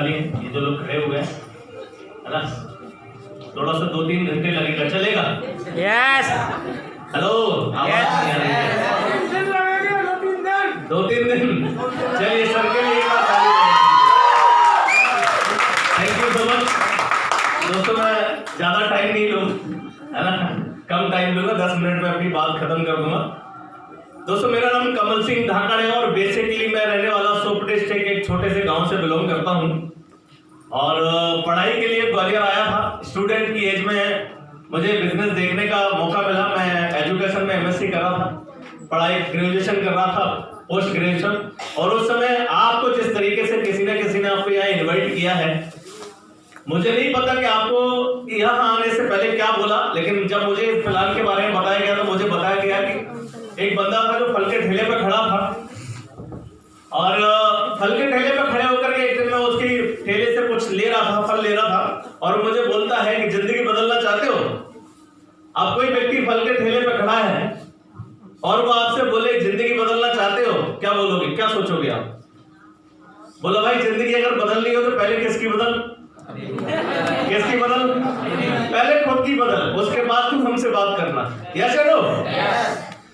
वाली है। ये जो लोग खड़े हुए हैं है ना, थोड़ा सा 2-3 घंटे लगेगा, चलेगा? यस। हेलो, आवाज नहीं आ रही है? 2-3 दिन। चलिए सर के लिए एक बार ताली बजाइए। थैंक यू सो मच दोस्तों। मैं ज्यादा टाइम नहीं लूंगा, है ना, कम टाइम लूंगा, 10 मिनट में अपनी बात खत्म कर दूंगा। दोस्तों मेरा नाम कमल सिंह धाकड़ है और बेसिकली मैं रहने वाला सोपटे डिस्ट्रिक्ट एक छोटे से गांव से बिलोंग करता हूं और पढ़ाई के लिए ग्वालियर आया था। स्टूडेंट की एज में मुझे बिजनेस देखने का मौका मिला। मैं एजुकेशन में एमएससी कर रहा था, पढ़ाई ग्रेजुएशन कर रहा था, पोस्ट ग्रेजुएशन। और उस समय आपको जिस तरीके से किसी ने आपको यहाँ इन्वाइट किया है, मुझे नहीं पता कि आपको यहाँ आने से पहले क्या बोला, लेकिन जब मुझे इस प्लान के बारे में बताया गया तो मुझे बताया गया कि एक बंदा था जो फल के ठेले पे खड़ा था और फल के ठेले पे खड़े होकर के एक दिन मैं उसकी ठेले से कुछ ले रहा था, फल ले रहा था और मुझे बोलता है कि जिंदगी बदलना चाहते हो? अब कोई व्यक्ति फल के ठेले पे खड़ा है और वो आपसे बोले जिंदगी बदलना चाहते हो, क्या बोलोगे, क्या सोचोगे आप? बोला भाई जिंदगी अगर बदलनी हो तो पहले किसकी बदल? किसकी बदल? पहले खुद की बदल, उसके बाद तुम हमसे बात करना। यस या नो?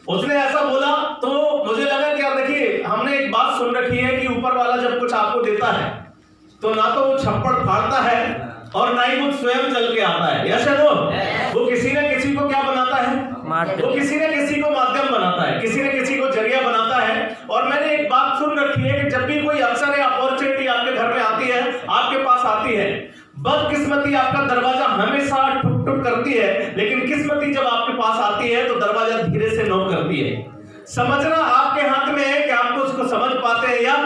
उसने ऐसा बोला तो मुझे लगा कि यार देखिए, हमने एक बात सुन रखी है कि ऊपर वाला जब कुछ आपको देता है तो ना तो वो छप्पड़ फाड़ता है और ना ही वो स्वयं चल के आता है। यस या नो? वो किसी न किसी को क्या बनाता है? वो किसी न किसी को माध्यम बनाता है, किसी न किसी को जरिया बनाता है। और मैंने एक बात सुन रखी है कि जब भी कोई अवसर या अपॉर्चुनिटी आपके घर में आती है, आपके पास आती है, बदकिस्मती आपका दरवाजा हमेशा ठुक ठुक करती है, लेकिन किस्मती जब आपके पास आती है तो दरवाजा धीरे से नॉक करती है। समझना आपके हाथ में है कि आपको उसको समझ पाते हैं या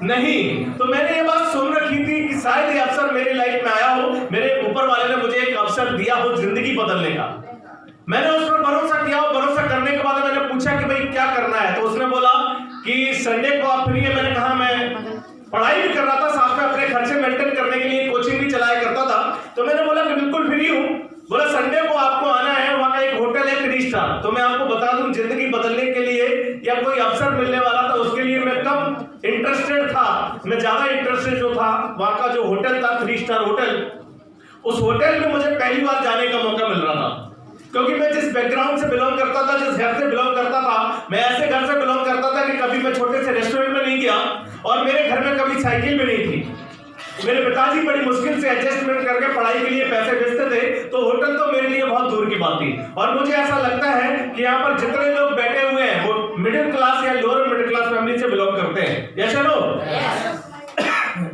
नहीं। तो मैंने ये बात सुन रखी थी कि शायद ये अवसर मेरी लाइफ में आया हो, मेरे ऊपर वाले ने मुझे एक अवसर दिया हो जिंदगी बदलने का। मैंने उस पर भरोसा किया और भरोसा करने के बाद मैंने पूछा कि भाई क्या करना है, तो उसने बोला कि संडे को आप फ्री है। मैंने कहा मैं पढ़ाई भी कर रहा था, साथ में अपने खर्चे मेंटेन करने के लिए कोचिंग भी चलाया करता था, तो मैंने बोला कि बिल्कुल फ्री हूँ। बोला संडे को आपको आना है, वहां का एक होटल है 3 स्टार। तो मैं आपको बता दूं जिंदगी बदलने के लिए या कोई अवसर मिलने वाला था उसके लिए मैं कम इंटरेस्टेड था, मैं ज्यादा इंटरेस्टेड जो था वहां का जो होटल था 3 स्टार होटल, उस होटल में मुझे पहली बार जाने का मौका मिल रहा था। क्योंकि मैं जिस बैकग्राउंड से बिलोंग करता था, जिस घर से बिलोंग करता था, मैं ऐसे घर से बिलोंग करता था कि कभी मैं छोटे से रेस्टोरेंट में नहीं गया और मेरे घर में कभी साइकिल भी नहीं थी। मेरे पिताजी बड़ी मुश्किल से एडजस्टमेंट करके पढ़ाई के लिए पैसे भेजते थे, तो होटल तो मेरे लिए बहुत दूर की बात थी। और मुझे ऐसा लगता है कि यहाँ पर जितने लोग बैठे हुए हैं वो मिडिल क्लास या लोअर मिडिल क्लास फैमिली से बिलोंग करते हैं। यस या नो?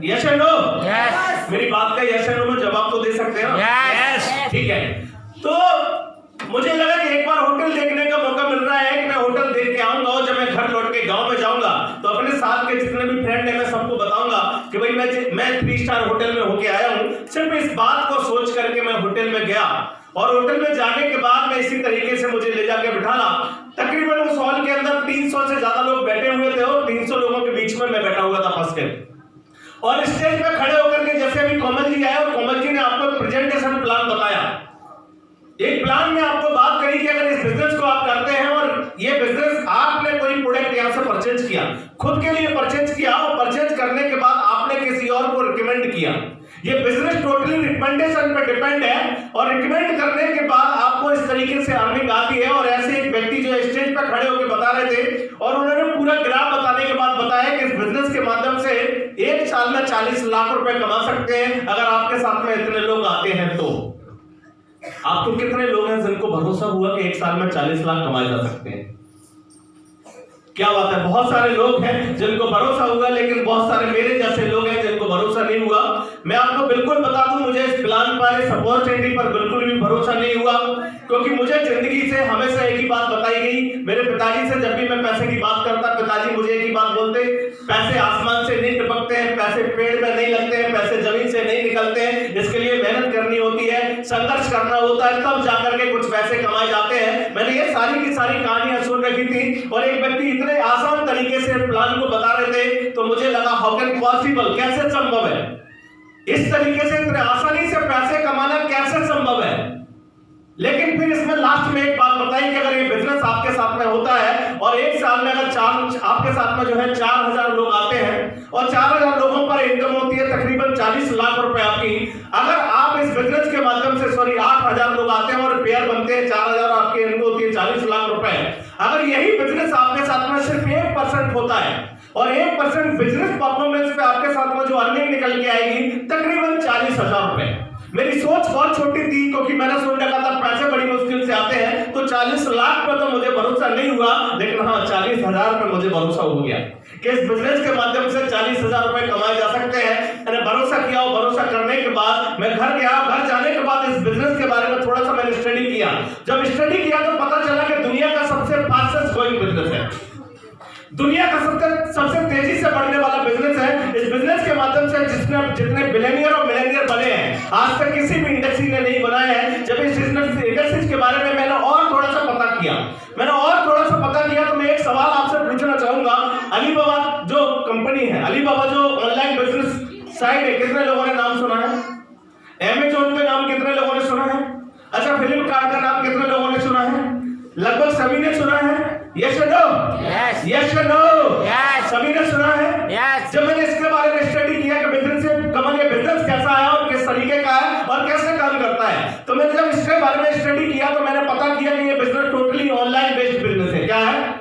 यस या नो? मेरी बात का यस या नो में जवाब तो दे सकते हैं ना? ठीक है। तो मुझे लगा कि एक बार होटल देखने का मौका मिल रहा है कि मैं होटल देख के आऊंगा और जब मैं घर लौट के गांव में जाऊंगा तो अपने साथ के जितने भी फ्रेंड हैं मैं सबको बताऊंगा कि भाई मैं 3 स्टार होटल में होके आया हूं। सिर्फ इस बात को सोच करके मैं होटल में गया और होटल में जाने के बाद मैं इसी तरीके से मुझे ले जाके बिठाला। तकरीबन उस हॉल के अंदर 300 से ज्यादा लोग बैठे हुए थे और 300 लोगों के बीच में मैं बैठा हुआ था फर्स्ट टाइम। और स्टेज पे खड़े होकर के जैसे अभी कोमल जी आए और कोमल जी ने आपको प्रेजेंटेशन प्लान बताया, एक प्लान में आपको बात करी कि अगर इस बिजनेस को आप करते हैं और ये बिजनेस आपने कोई प्रोडक्ट यहां से परचेज किया, खुद के लिए परचेज किया और परचेज करने के बाद आपने किसी और को रिकमेंड किया, ये बिजनेस टोटली रिकमेंडेशन पे डिपेंड है और रिकमेंड करने के बाद आपको इस तरीके से अर्निंग आती है। और ऐसे एक व्यक्ति जो स्टेज पर खड़े होकर बता रहे थे और उन्होंने पूरा ग्राफ बताने के बाद बताया कि इस बिजनेस के माध्यम से 1 साल में 40 लाख रुपए कमा सकते हैं अगर आपके साथ में इतने लोग आते हैं। तो आपको कितने लोग हैं जिनको भरोसा हुआ कि 1 साल में 40 लाख कमाए जा सकते हैं? क्या बात है, बहुत सारे लोग हैं जिनको भरोसा हुआ, लेकिन बहुत सारे मेरे जैसे लोग हैं जिनको भरोसा नहीं हुआ। मैं आपको बिल्कुल बता दूं, मुझे इस प्लान पर, इस अपॉर्चुनिटी पर बिल्कुल भी भरोसा नहीं हुआ, क्योंकि मुझे जिंदगी से हमेशा एक ही बात बताई गई। मेरे पिताजी से जब भी मैं पैसे की बात करता, पिताजी मुझे एक ही बात बोलते, पैसे आसमान से नहीं टपकते हैं, पैसे पेड़ में नहीं लगते हैं, पैसे जमीन से नहीं निकलते हैं, इसके लिए मेहनत करनी होती है, संघर्ष करना होता है, तब जाकर के कुछ पैसे कमाए जाते हैं। मैंने ये सारी की सारी कहानियां सुन रखी थी और एक व्यक्ति इतने आसान तरीके से प्लान को बता रहे थे तो मुझे लगा हाउ कैन पॉसिबल, कैसे संभव है, इस तरीके से इतने आसानी से पैसे कमाना कैसे संभव है। लेकिन फिर इसमें लास्ट में एक बात बताई कि अगर ये बिजनेस आपके साथ में होता है और 1 साल में अगर आपके साथ में जो है 4000 लोग आते हैं और 4000 लोगों पर इनकम होती है तकरीबन 40 लाख रुपए आपकी। अगर आप इस बिजनेस के माध्यम से 8000 लोग आते हैं और पेयर बनते हैं 4000, आपकी इनकम होती है 40 लाख रुपए। अगर यही बिजनेस आपके साथ में सिर्फ 1% होता है और 1% बिजनेस परफॉर्मेंस पे आपके साथ में जो अर्निंग निकल के आएगी तकरीबन 40,000 रुपए। मेरी सोच बहुत छोटी थी क्योंकि मैंने सुन रखा था पैसे बड़ी मुश्किल से आते हैं, तो 40 लाख पर तो मुझे भरोसा नहीं हुआ, लेकिन हाँ 40,000 पर मुझे भरोसा हो गया कि इस बिजनेस के माध्यम से 40,000 रुपए कमाए जा सकते हैं। मैंने भरोसा किया और भरोसा करने के बाद मैं घर गया। घर जाने के बाद इस बिजनेस के बारे में थोड़ा सा मैंने स्टडी किया। जब स्टडी किया तो पता चला कि दुनिया का सबसे फास्टेस्ट ग्रोइंग बिजनेस है, दुनिया का सबसे तेजी से बढ़ने वाला बिजनेस है। इस बिजनेस के माध्यम से जितने बिलियनियर और मिलियनियर बने हैं आज तक किसी भी इंडस्ट्री ने नहीं बनाए हैं। जब इस इंडस्ट्री के बारे में मैंने और थोड़ा सा पता किया तो मैं एक सवाल आपसे पूछना चाहूंगा। अलीबाबा जो कंपनी है, अलीबाबा जो ऑनलाइन बिजनेस साइट है, कितने लोगों ने नाम सुना है? अमेज़न का नाम कितने लोगों ने सुना है? अच्छा, फ्लिपकार्ट का नाम कितने लोगों ने सुना है? लगभग सभी ने सुना है। यस या नो? यस या नो? सभी ने सुना है। जब मैंने इसके बारे में स्टडी किया कि बिजनेस से कमल ये बिजनेस कैसा है और किस तरीके का है और कैसे काम करता है, तो मैंने जब इसके बारे में स्टडी किया तो मैंने पता किया कि ये business totally online based business है। क्या है?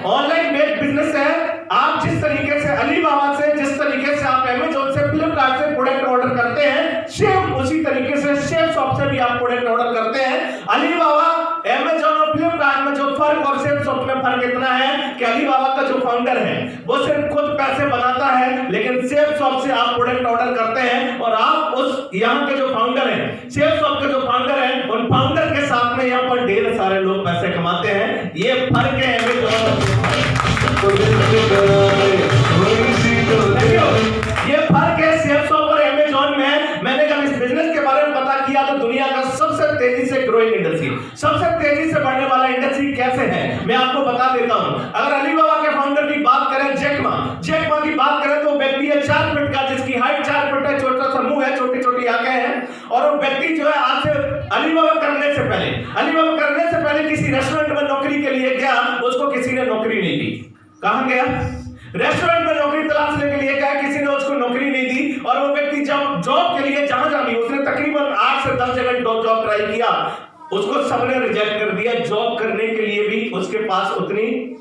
ऑनलाइन बेस्ड बिजनेस है। आप जिस तरीके से अलीबाबा से, जिस तरीके से आप अमेज़न से, फ्लिपकार्ट से प्रोडक्ट ऑर्डर करते हैं, सेम उसी तरीके से सेम शॉप से भी आप प्रोडक्ट ऑर्डर करते हैं। अलीबाबा, अमेज़न और फ्लिपकार्ट में जो फर्क और सेम शॉप में फर्क इतना है कि अलीबाबा का जो फाउंडर है वो सिर्फ खुद पैसे बनाता है, लेकिन सेम शॉप से आप प्रोडक्ट ऑर्डर करते हैं और आप उस यहाँ के जो फाउंडर हैं, सेम शॉप के जो फाउंडर हैं, उन फाउंडर के साथ में यहाँ पर ढेर सारे लोग पैसे कमाते हैं। ये फर्क है अमेज़न और ये फर्क है सेम शॉप और अमेज़न में। मैंने जब इस बिजनेस के बारे में पता किया तो दुनिया का सबसे तेजी से ग्रोइंग इंडस्ट्री, सबसे तेजी से बढ़ने वाला इंडस्ट्री कैसे है मैं आपको बता देता हूं। अगर अलीबाबा के फाउंडर की बात करें, जैक मा की बात करें, तो व्यक्ति है 4 फीट का, जिसकी हाइट 4 फीट है, छोटा सा मुंह है, छोटी छोटी आंखें हैं, और वो व्यक्ति जो है आज से अलीबाबा करने से पहले किसी रेस्टोरेंट में नौकरी के लिए गया, उसको किसी ने नौकरी नहीं दी। कहां गया? रेस्टोरेंट में नौकरी तलाशने के लिए गया, किसी ने उसको नौकरी नहीं दी। और वो व्यक्ति जब जॉब के लिए जहां भी, उसने तकरीबन 8 से 10 जगह जॉब ट्राई किया, उसको सबने रिजेक्ट कर दिया। जॉब करने के लिए भी उसके पास उतनी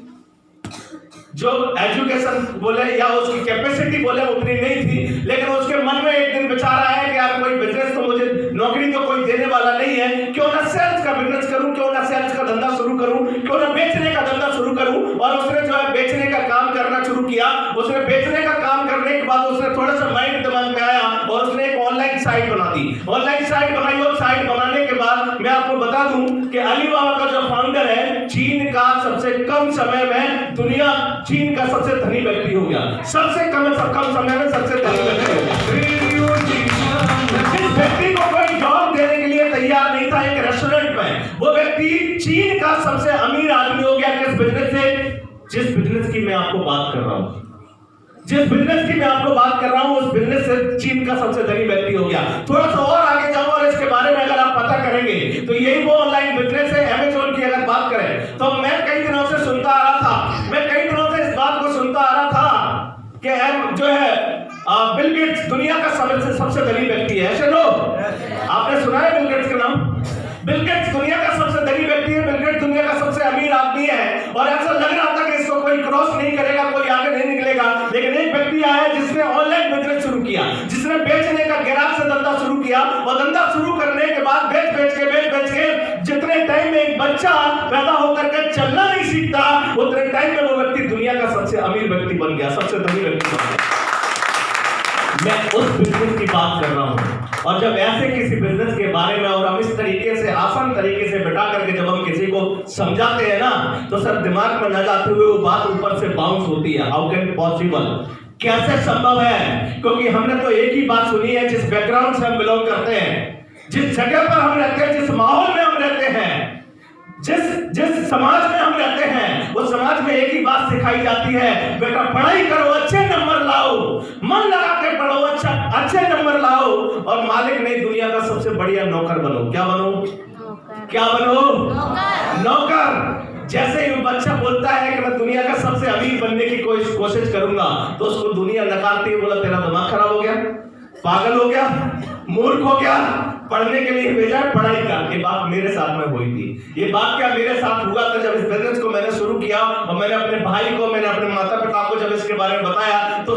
जो एजुकेशन बोले या उसकी कैपेसिटी बोले उतनी नहीं थी। लेकिन उसके मन में एक दिन विचार आया कि यार कोई बिजनेस तो मुझे, नौकरी तो कोई देने वाला नहीं है, क्यों ना सेल्स का बिजनेस करूं, क्यों ना सेल्स का धंधा शुरू करूं, क्यों ना बेचने का धंधा शुरू करूं। और उसने जो है बेचने का काम करना शुरू किया। उसने बेचने का काम करने के बाद उसने थोड़ा सा माइंड दिमाग में आया और उसने एक ऑनलाइन साइट बना दी। ऑनलाइन साइट बनाई और साइट बनाने के बाद मैं आपको बता दूं कि अलीबाबा का जो फाउंडर है, चीन का सबसे कम समय में चीन का सबसे धनी व्यक्ति हो गया। सबसे कम समय में सबसे धनी व्यक्ति हो गया। जिस व्यक्ति को कोई जॉब देने के लिए तैयार नहीं था एक रेस्टोरेंट में, वो व्यक्ति चीन का सबसे अमीर आदमी हो गया। किस बिजनेस से? जिस बिजनेस की मैं आपको बात कर रहा हूं, उस बिजनेस से चीन का सबसे धनी व्यक्ति हो गया। थोड़ा सा और आगे जाऊं और इसके बारे में अगर आप पता करेंगे तो यही वो ऑनलाइन बिजनेस है। अमेज़न की अगर बात करें तो मैं कई दिनों से सुनता आ रहा था, इस बात को सुनता आ रहा था कि जो है बिल गेट्स दुनिया का सबसे धनी व्यक्ति है। ऐसे लोग आपने सुना है बिल गेट्स का नाम? बिल गेट्स दुनिया का सबसे धनी व्यक्ति है, बिल गेट्स दुनिया का सबसे अमीर आदमी है। और ऐसा लग रहा था कि इसको कोई क्रॉस नहीं करेगा, कोई आगे नहीं निकलेगा। लेकिन एक व्यक्ति आया जिसने ऑनलाइन बिजनेस शुरू किया, जिसने बेचने का गैराज से धंधा शुरू किया और धंधा शुरू करने के बाद बेच के जितने टाइम में एक बच्चा पैदा होकर के चलना नहीं सीखता, उतने टाइम में वो व्यक्ति दुनिया का सबसे अमीर व्यक्ति बन गया, सबसे धनी व्यक्ति बन गया। मैं उस बिजनेस की बात कर रहा हूं। और जब ऐसे किसी बिजनेस के बारे में और हम इस तरीके से आसान तरीके से बैठा करके जब हम किसी को समझाते हैं ना, तो सर दिमाग में न जाते हुए वो बात ऊपर से बाउंस होती है। हाउ कैन पॉसिबल, कैसे संभव है? क्योंकि हमने तो एक ही बात सुनी है, जिस बैकग्राउंड से हम बिलोंग करते हैं, जिस जगह पर हम रहते हैं, जिस माहौल में हम रहते हैं, जिस समाज में हम रहते हैं, उस समाज में एक ही बात सिखाई जाती है, बेटा पढ़ाई करो, अच्छे नंबर लाओ, मन लगा के पढ़ो, अच्छे नंबर लाओ, और मालिक नहीं दुनिया का सबसे बढ़िया नौकर बनो। क्या बनो? नौकर। जैसे ही बच्चा बोलता है कि मैं दुनिया का सबसे अमीर बनने की कोशिश करूंगा, तो उसको दुनिया नकारती है, बोला तेरा दिमाग खराब हो गया, पागल हो गया, मूर्ख हो गया, पढ़ने के लिए भेजा है, पढ़ाई कर। ये बात मेरे साथ में हुई थी। ये बात क्या मेरे साथ हुआ था जब इस बिजनेस को मैंने शुरू किया और मैंने अपने भाई को, मैंने अपने माता पिता को जब इसके बारे में बताया, तो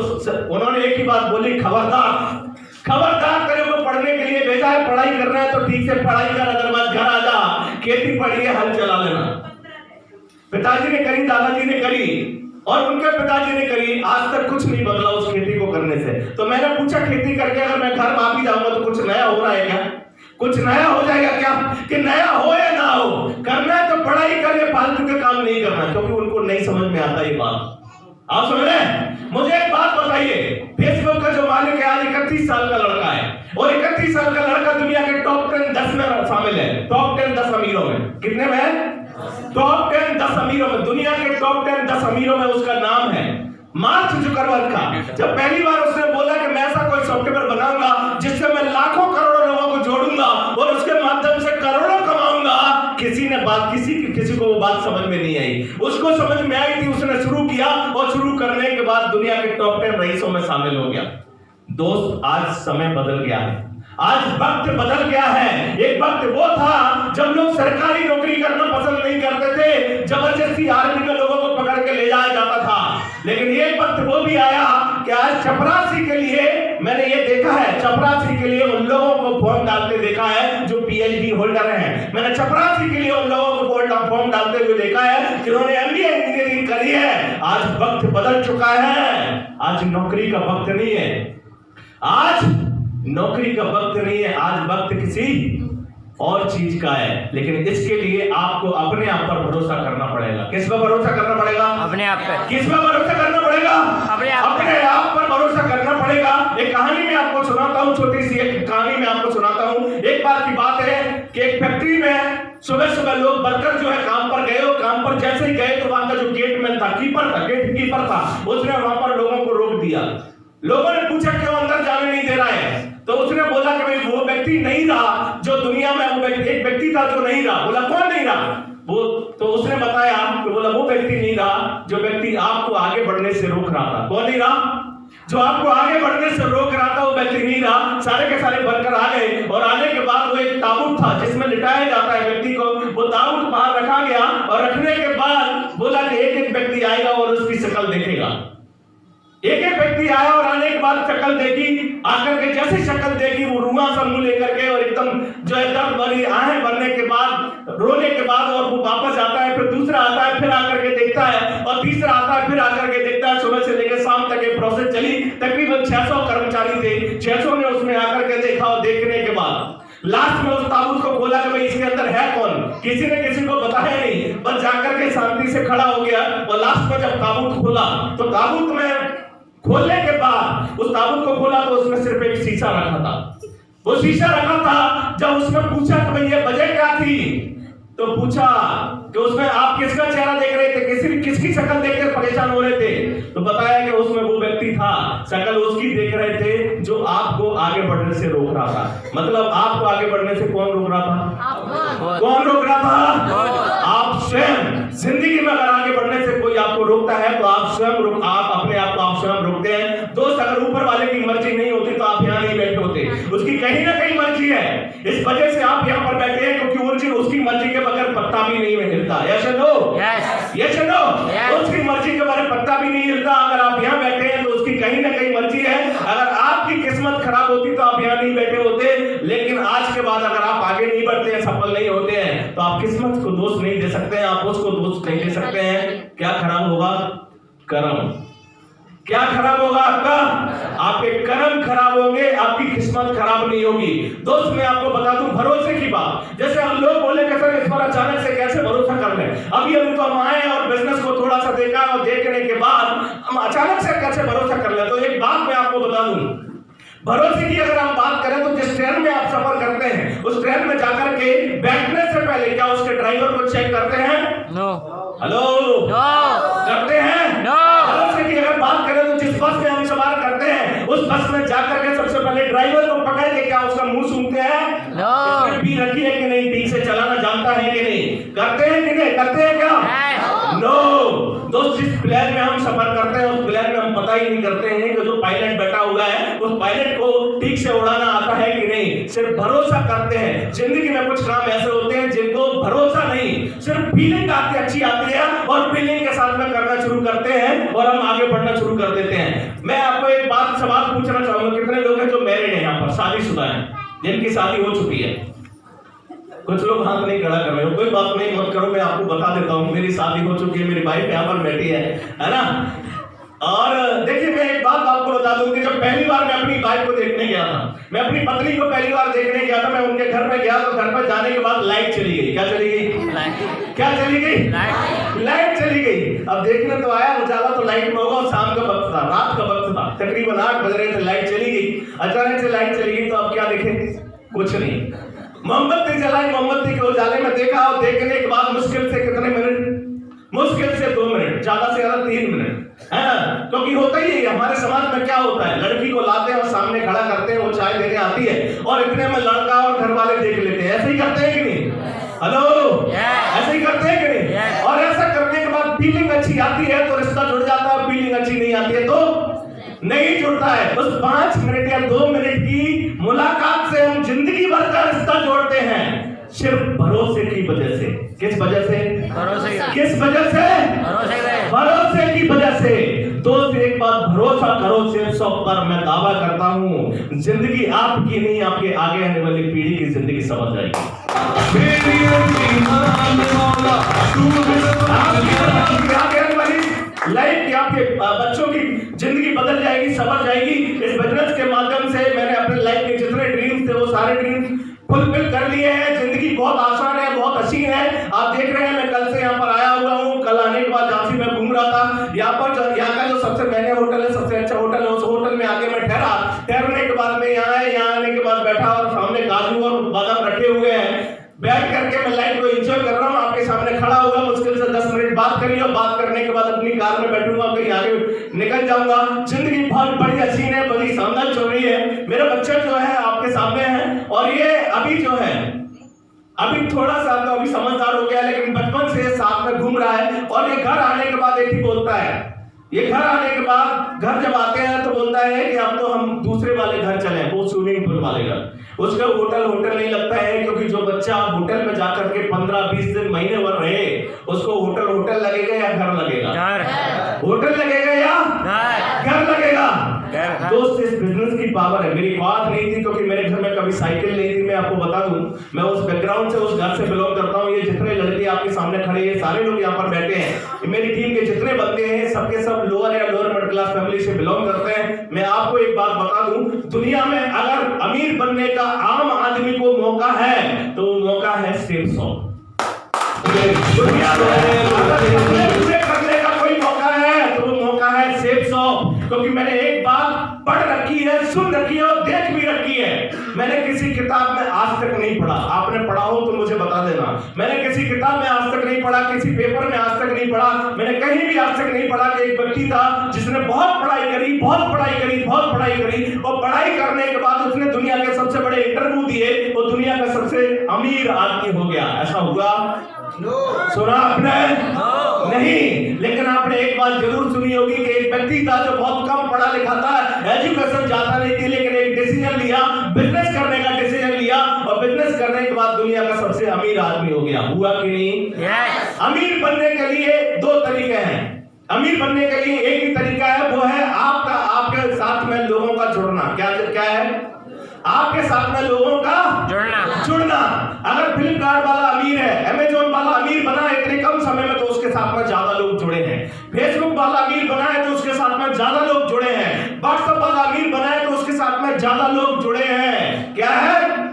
उन्होंने एक ही बात बोली, खबरदार खबरदार, तेरे को पढ़ने के लिए भेजा है, पढ़ाई करना है तो ठीक से पढ़ाई कर, अदरवाइज घर आ जा, खेती पढ़ी है, हल चला लेना। पिताजी ने करी, दादाजी ने करी और उनके पिताजी ने करी, आज तक कुछ नहीं बदला उस खेती को करने से। तो मैंने पूछा, खेती करके अगर मैं घर वापस जाऊंगा तो कुछ नया हो रहा है क्या? कुछ नया हो जाएगा क्या? कि नया हो या ना हो, करना है तो पढ़ाई कर, ये फालतू के काम नहीं करना, क्योंकि उनको नहीं समझ में आता ये बात। आप समझ रहे हैं? मुझे एक बात बताइए, फेसबुक का जो मालिक है आज 31 साल का लड़का है, और 31 साल का लड़का दुनिया के टॉप 10 में शामिल है, टॉप 10 अमीरों में। कितने में? टॉप 10 अमीरों में, दुनिया के टॉप 10 अमीरों में उसका नाम है मार्क जुकरबर्ग का। जब पहली बार उसने बोला कि मैं ऐसा कोई सॉफ्टवेयर बनाऊंगा जिससे मैं लाखों करोड़ों लोगों को जोड़ूंगा और उसके माध्यम से करोड़ों कमाऊंगा, किसी को वो बात समझ में नहीं आई। उसको समझ में आई थी, उसने शुरू किया और शुरू करने के बाद दुनिया के टॉप 10 रईसों में शामिल हो गया। दोस्त, आज समय बदल गया है, आज वक्त बदल गया है। एक वक्त वो था जब लोग सरकारी नौकरी करना पसंद नहीं करते थे, जबरदस्ती आर्मी के लोगों को पकड़ के ले जाया जाता था। लेकिन ये वक्त वो भी आया कि आज चपरासी के लिए, मैंने ये देखा है, चपरासी के लिए उन लोगों को फॉर्म डालते देखा है जो पीएचडी होल्डर हैं। मैंने चपरासी के लिए उन लोगों को फॉर्म डालते हुए देखा है जिन्होंने एमबीए इंजीनियरिंग करी है। आज वक्त बदल चुका है, आज नौकरी का वक्त नहीं है, आज नौकरी का वक्त नहीं है, आज वक्त किसी और चीज का है। लेकिन इसके लिए आपको अपने आप पर भरोसा करना पड़ेगा। किस पर भरोसा करना पड़ेगा? अपने आप पे। किस पर भरोसा करना पड़ेगा? अपने आप पर भरोसा करना पड़ेगा। एक कहानी में आपको सुनाता हूँ, छोटी सी एक कहानी में आपको सुनाता हूँ। एक बार की बात है कि एक फैक्ट्री में सुबह सुबह लोग वर्कर जो है काम पर गए, और काम पर जैसे ही गए तो वहां का जो गेटमैन था, गेट कीपर था, उसने वहां पर लोगों को रोक दिया। लोगों ने पूछा क्यों अंदर जाने नहीं दे रहा है? तो उसने बोला कि भाई वो व्यक्ति नहीं रहा जो दुनिया में, वो एक व्यक्ति था जो नहीं रहा। बोला कौन नहीं रहा? वो तो उसने बताया कि बोला वो व्यक्ति नहीं रहा जो व्यक्ति आपको आगे बढ़ने से रोक रहा था। कौन नहीं रहा? जो आपको आगे बढ़ने से रोक रहा था वो व्यक्ति नहीं रहा। सारे के सारे वर्कर आ गए और आने के बाद वो एक ताबूत था जिसमें लिटाया जाता है व्यक्ति को, वो ताबूत बाहर रखा गया और रखने के बाद बोला कि एक एक व्यक्ति आएगा और उसकी शक्ल देखेगा। एक एक व्यक्ति आया और आने के बाद शक्ल देखी, आकर के जैसे शक्ल देखी वो रुआ सा मुंह लेकर के और एकदम जो है दर्द भरी आहें भरने के बाद, रोने के बाद, और वो वापस आता है, फिर दूसरा आता है, फिर आकर के देखता है, और तीसरा आता है, फिर आकर के देखता है। सुबह से लेकर शाम तक ये प्रोसेस चली। तकरीबन 600 कर्मचारी थे, 600 ने उसमें आकर के देखा, और देखने के बाद लास्ट में उस ताबूत को खोला कि भाई इसके अंदर है कौन। किसी ने किसी को बताया नहीं, बस जाकर के शांति से खड़ा हो गया। और लास्ट में जब ताबूत खोला तो ताबूत में खोलने के बाद उस ताबूत को खोला तो उसमें सिर्फ एक शीशा रखा था। वो शीशा रखा था। जब उसमें पूछा कि भाई ये वजह क्या थी, तो पूछा कि उसमें आप किसका चेहरा देख रहे थे, किसकी शक्ल देखकर परेशान हो रहे थे, तो बताया कि उसमें वो व्यक्ति था, शक्ल उसकी देख रहे थे जो आपको आगे बढ़ने से रोक रहा था। मतलब आपको आगे बढ़ने से कौन रोक रहा था? कौन रोक रहा था? आप स्वयं। जिंदगी में अगर आगे बढ़ने से कोई आपको रोकता है तो आप स्वयं आप अपने आप को आप स्वयं रोकते हैं। दोस्त, अगर ऊपर वाले की मर्जी नहीं होती तो आप यहाँ नहीं बैठे होते, उसकी कहीं ना कहीं मर्जी है। इस वजह से आप यहाँ पर बैठे हैं क्योंकि उसकी मर्जी के बगैर पत्ता भी नहीं हिलता। यस और नो? यस और नो? उसकी मर्जी के बगैर पत्ता भी नहीं हिलता। अगर आप यहाँ बैठे हैं तो उसकी कहीं ना कहीं मर्जी है। अगर आपकी किस्मत खराब होती तो आप यहाँ नहीं बैठे होते। लेकिन आज के बाद अगर आप आगे नहीं बढ़ते हैं, सफल नहीं होते हैं, तो आप किस्मत को दोष नहीं दे सकते हैं, आप उसको दोष नहीं दे सकते हैं। क्या खराब होगा? कर्म। क्या खराब होगा आपका? आपके कर्म खराब होंगे, आपकी किस्मत खराब नहीं होगी। दोस्त, मैं आपको बता दूं भरोसे की बात। जैसे हम लोग बोले कि सर इस पर अचानक से कैसे भरोसा कर लें, अभी तो हम आए और बिजनेस को थोड़ा सा देखा और देखने के बाद हम अचानक से कैसे भरोसा कर लें। तो एक बात मैं आपको बता दूं, भरोसे की अगर हम बात करें तो जिस ट्रेन में आप सफर करते हैं उस ट्रेन में जाकर के बैठने से पहले क्या उसके ड्राइवर को चेक करते हैं? नो। हेलो? नो। करते हैं? नो। भरोसे की अगर बात करें तो जिस बस में हम सवार करते हैं उस बस में जा जाकर के सबसे पहले ड्राइवर को पकड़ के क्या उसका मुंह सूंघते हैं? इसने पी रखी है कि नहीं, ठीक से चलाना जानता है कि नहीं, करते हैं कि नहीं, करते हैं क्या? नो दोस्त, जिस प्लेन में हम सफर करते हैं उस प्लेन में हम पता ही नहीं करते हैं कि जो पायलट बैठा हुआ है उस पायलट को ठीक से उड़ाना आता है कि नहीं, सिर्फ भरोसा करते हैं। जिंदगी में कुछ काम ऐसे होते हैं जिनको भरोसा नहीं, सिर्फ फीलिंग अच्छी आती है और फीलिंग के साथ में करना शुरू करते हैं और हम आगे बढ़ना शुरू कर देते हैं। मैं आपको एक बात सवाल पूछना चाहूंगा, कितने लोग हैं जो मैरिड हैं यहाँ पर, शादीशुदा हैं, जिनकी शादी हो चुकी है? कुछ लोग हाथ नहीं खड़ा कर रहे हो, कोई बात नहीं, मत करो, मैं आपको बता देता हूँ, मेरी शादी हो चुकी है, मेरी वाइफ यहाँ पर बैठी है ना। और देखिए मैं एक बात आपको बता दूं कि जब पहली बार मैं अपनी वाइफ को देखने गया था, मैं अपनी पत्नी को पहली बार देखने गया था, मैं उनके घर पे गया तो घर पर जाने के बाद लाइट चली गई। क्या चली गई? क्या चली गई? लाइट चली गई। अब देखने तो आया, उजाला तो लाइट में होगा, शाम का वक्त था, रात का वक्त था, तकरीबन 8 बज रहे थे, लाइट चली गई। अचानक से लाइट चली गई तो अब क्या देखे? कुछ नहीं। मोमबत्ती जलाई, मोमबत्ती के उजाले में देखा और देखने के बाद मुश्किल से कितने मिनट? मुश्किल से 2 मिनट, ज्यादा से ज्यादा 3 मिनट, है ना? क्योंकि होता ही है हमारे समाज में, क्या होता है, लड़की को लाते हैं और सामने खड़ा करते हैं, वो चाय देने आती है और इतने में लड़का और घर वाले देख लेते हैं। ऐसे ही करते हैं कि नहीं? हेलो, ऐसे ही करते हैं कि नहीं? और ऐसा करने के बाद फीलिंग अच्छी आती है तो रिश्ता जुड़ जाता है, फीलिंग अच्छी नहीं आती है तो नहीं जुड़ता है। बस 5 मिनट या 2 मिनट की मुलाकात से हम जिंदगी भर का रिश्ता जोड़ते हैं, सिर्फ भरोसे की वजह से। किस वजह से? भरोसे। किस वजह से? भरोसे की वजह से। दोस्त एक बात भरोसा करो, सिर्फ 100 पर मैं दावा करता हूँ जिंदगी आपकी नहीं, आपके आगे आने वाली पीढ़ी की जिंदगी समझ जाएगी। लाइफ की, आपके बच्चों की जिंदगी बदल जाएगी, समझ जाएगी। इस बिजनेस के माध्यम से मैंने अपने लाइफ के जितने ड्रीम्स थे वो सारे ड्रीम्स फुलफिल कर लिए हैं। जिंदगी बहुत आसान है, बहुत हसीन है। आप देख रहे हैं मैं कल से यहाँ पर आया हुआ हूँ, कल आने के बाद झांसी में घूम रहा था। यहाँ का जो सबसे महंगा होटल है, सबसे अच्छा होटल है, उस होटल में आके मैं ठहरा। ठहरने के बाद में यहाँ आने के बाद बैठा और सामने काजू और बादाम रखे हुए हैं। बैठ करके मैं लाइफ को एंजॉय कर रहा हूँ, आपके सामने खड़ा हुआ, मुश्किल से 10 मिनट बात करी और बात करने के बाद अपनी कार में बैठूंगा, कहीं आगे निकल जाऊंगा। जिंदगी बहुत बड़ी हसीन है, बड़ी शानदार चल रही है। मेरा बच्चा जो है आपके सामने है और ये अभी जो है अभी थोड़ा सा तो अभी समझदार हो गया, लेकिन बचपन से साथ में घूम रहा है। और ये घर आने के बाद एक ही बोलता है, ये घर आने के बाद घर जब आते हैं तो बोलता है कि अब तो हम दूसरे वाले घर चले, वो स्विमिंग पूल वाले घर। उसका होटल नहीं लगता है, क्योंकि जो बच्चा होटल में जाकर के 15-20 दिन महीने भर रहे, उसको होटल लगेगा या घर लगेगा? होटल लगेगा या घर लगेगा? दोस्त इस बिजनेस की पावर है। मेरी बात नहीं थी क्योंकि मेरे घर में कभी साइकिल नहीं थी। मैं आपको बता दूं, मैं उस बैकग्राउंड से, उस घर से बिलोंग करता हूं। ये जितने लड़के आपके सामने खड़े हैं, सारे लोग यहाँ पर बैठे हैं, मेरी टीम के जितने बंदे हैं, सबके सब लोअर या लोअर मिडिल क्लास फैमिली से बिलोंग करते हैं। मैं आपको एक बात बता दूं, दुनिया में अगर अमीर बनने का आम आदमी को मौका है तो वो मौका है सिर्फ 100। दुनिया में करने का कोई मौका है तो वो मौका है सिर्फ 100। क्योंकि मैंने एक बात पढ़ रखी है, सुन रखी है और देख भी रखी है। मैंने किसी किताब में आज तक नहीं पढ़ा, आपने पढ़ा हो तो मुझे बता देना। मैंने किसी किताब में आज तक नहीं पढ़ा, किसी पेपर में आज तक नहीं पढ़ा, मैंने कहीं भी आज तक नहीं पढ़ा कि एक व्यक्ति था जिसने बहुत पढ़ाई करी, बहुत पढ़ाई करी, बहुत पढ़ाई करी और पढ़ाई करने के बाद उसने दुनिया के सबसे बड़े इंटरव्यू दिए और दुनिया का सबसे अमीर आदमी हो गया। ऐसा हुआ? सुना आपने? नहीं। लेकिन आपने एक बात जरूर सुनी होगी कि एक व्यक्ति था जो बहुत कम पढ़ा लिखा था, एजुकेशन ज्यादा नहीं थी, लेकिन एक डिसीजन लिया, बिजनेस करने का डिसीजन लिया और बिजनेस करने के बाद दुनिया का सबसे अमीर आदमी हो गया। हुआ कि नहीं? अमीर बनने के लिए 2 तरीके हैं। अमीर बनने के लिए एक ही तरीका है, वो है आपके साथ में लोगों का जुड़ना। क्या है? आपके साथ में लोगों का जुड़ना। अगर फ्लिपकार्ट वाला अमीर है, अमेजोन वाला अमीर बना है इतने कम समय में, तो उसके साथ में ज्यादा लोग जुड़े हैं। फेसबुक वाला अमीर बना है तो उसके साथ में ज्यादा लोग जुड़े हैं। व्हाट्सएप वाला अमीर बना है तो उसके साथ में ज्यादा लोग जुड़े हैं। क्या है?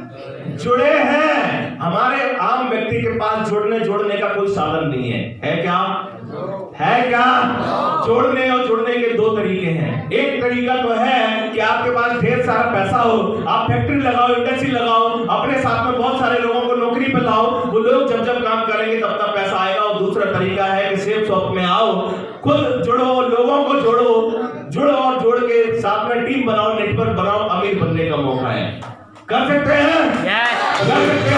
जुड़े हैं। हमारे आम व्यक्ति के पास जोड़ने का कोई साधन नहीं है क्या? है क्या? जोड़ने और जुड़ने के 2 तरीके हैं। एक तरीका तो है कि आपके पास ढेर सारा पैसा हो, आप फैक्ट्री लगाओ, इंडस्ट्री लगाओ, अपने साथ में बहुत सारे लोगों को नौकरी पे लाओ, वो लोग जब काम करेंगे तब तक पैसा आएगा। और दूसरा तरीका है कि सेफ शॉप में आओ, खुद जुड़ो, लोगों को जोड़ो और जोड़ जोड़ के साथ में टीम बनाओ, नेटवर्क बनाओ, अमीर बनने का मौका है। कर सकते हैं? कर सकते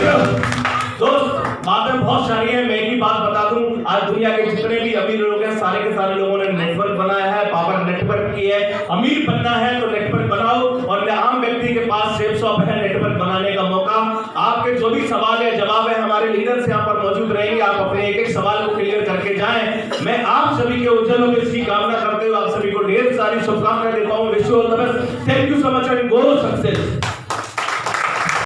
हैं। दोस्त बातें बहुत सारी है, मैं एक ही बात बता दूं, आज दुनिया के जितने भी अमीर लोग हैं सारे के सारे लोगों ने नेटवर्क बनाया है, पावर नेटवर्क की है। अमीर बनना है तो नेटवर्क बनाओ, और आम व्यक्ति के पास सेफ शॉप है नेटवर्क बनाने का मौका। आपके जो भी सवाल है जवाब है, हमारे लीडर्स यहाँ पर मौजूद रहेंगे, आप अपने एक एक सवाल को क्लियर करके जाएं। मैं आप सभी के उज्जवल भविष्य की कामना करते हुए आप सभी को ढेर सारी शुभकामनाएं देता हूँ। Wish you all the best. Thank you so much and go success.